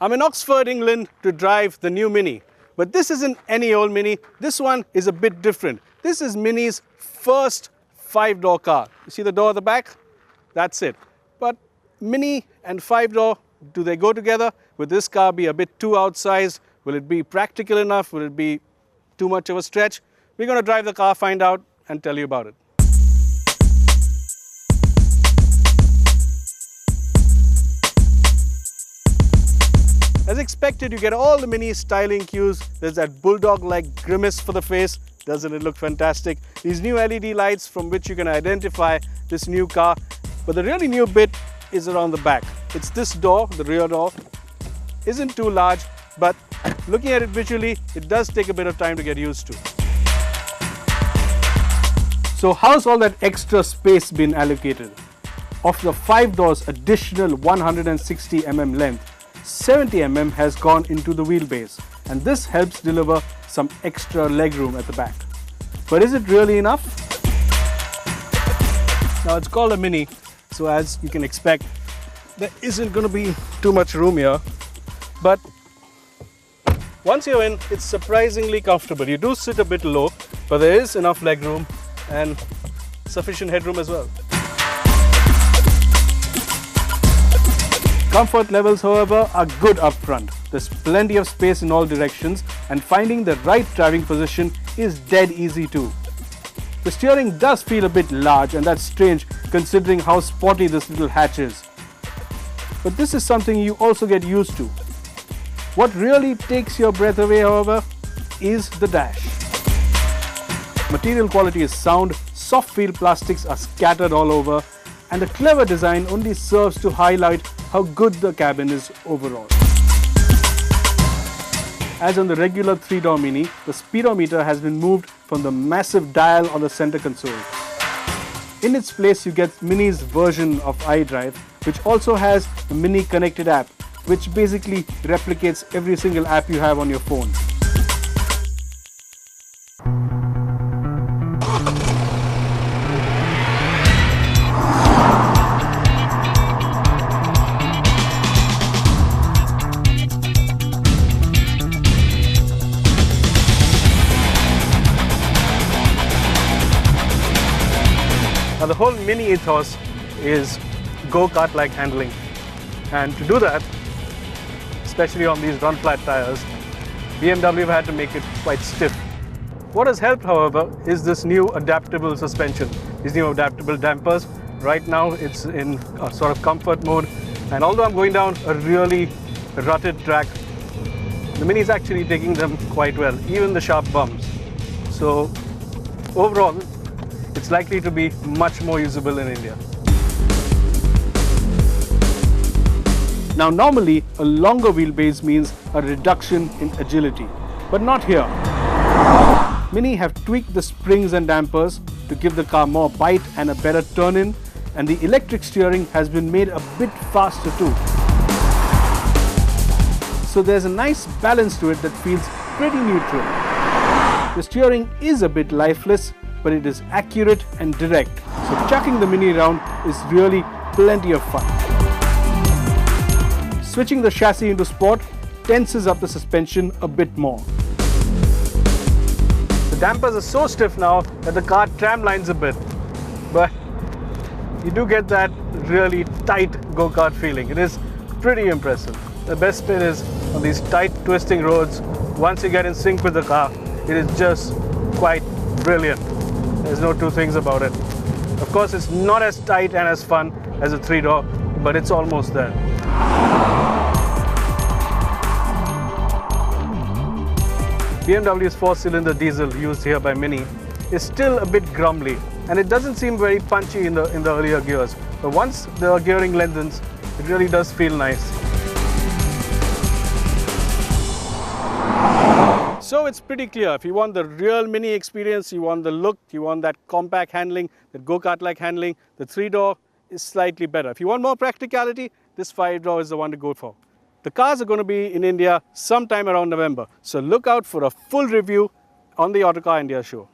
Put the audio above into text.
I'm in Oxford, England to drive the new Mini. But this isn't any old Mini. This one is a bit different. This is Mini's first 5-door car. You see the door at the back? That's it. But Mini and 5-door, do they go together? Will this car be a bit too outsized? Will it be practical enough? Will it be too much of a stretch? We're going to drive the car, find out, and tell you about it. As expected, you get all the Mini styling cues. There's that bulldog-like grimace for the face. Doesn't it look fantastic? These new LED lights from which you can identify this new car. But the really new bit is around the back. It's this door, the rear door. Isn't too large, but looking at it visually, it does take a bit of time to get used to. So how's all that extra space been allocated? Of the 5 doors additional 160 mm length, 70 mm has gone into the wheelbase, and this helps deliver some extra legroom at the back. But is it really enough? Now it's called a Mini, so as you can expect, there isn't going to be too much room here. But once you're in, it's surprisingly comfortable. You do sit a bit low, but there is enough legroom and sufficient headroom as well. Comfort levels, however, are good up front. There's plenty of space in all directions, and finding the right driving position is dead easy too. The steering does feel a bit large, and that's strange considering how sporty this little hatch is. But this is something you also get used to. What really takes your breath away, however, is the dash. Material quality is sound, soft feel plastics are scattered all over, and the clever design only serves to highlight how good the cabin is overall. As on the regular 3-door Mini, the speedometer has been moved from the massive dial on the center console. In its place, you get Mini's version of iDrive, which also has the Mini connected app, which basically replicates every single app you have on your phone. Now the whole Mini ethos is go-kart-like handling, and to do that, especially on these run-flat tires, BMW have had to make it quite stiff. What has helped, however, is this new adaptable suspension, these new adaptable dampers. Right now it's in a sort of comfort mode, and although I'm going down a really rutted track, the Mini is actually taking them quite well, even the sharp bumps. So overall, it's likely to be much more usable in India. Now normally, a longer wheelbase means a reduction in agility, but not here. Mini have tweaked the springs and dampers to give the car more bite and a better turn-in, and the electric steering has been made a bit faster too. So there's a nice balance to it that feels pretty neutral. The steering is a bit lifeless, but it is accurate and direct, so chucking the Mini around is really plenty of fun. Switching the chassis into sport tenses up the suspension a bit more. The dampers are so stiff now that the car tramlines a bit, but you do get that really tight go-kart feeling. It is pretty impressive. The best bit is on these tight twisting roads, once you get in sync with the car, it is just quite brilliant. There's no two things about it. Of course, it's not as tight and as fun as a 3-door, but it's almost there. BMW's 4-cylinder diesel used here by Mini is still a bit grumbly, and it doesn't seem very punchy in the earlier gears. But once the gearing lengthens, it really does feel nice. So it's pretty clear, if you want the real Mini experience, you want the look, you want that compact handling, that go-kart-like handling, the 3-door is slightly better. If you want more practicality, this 5-door is the one to go for. The cars are going to be in India sometime around November, so look out for a full review on the Autocar India show.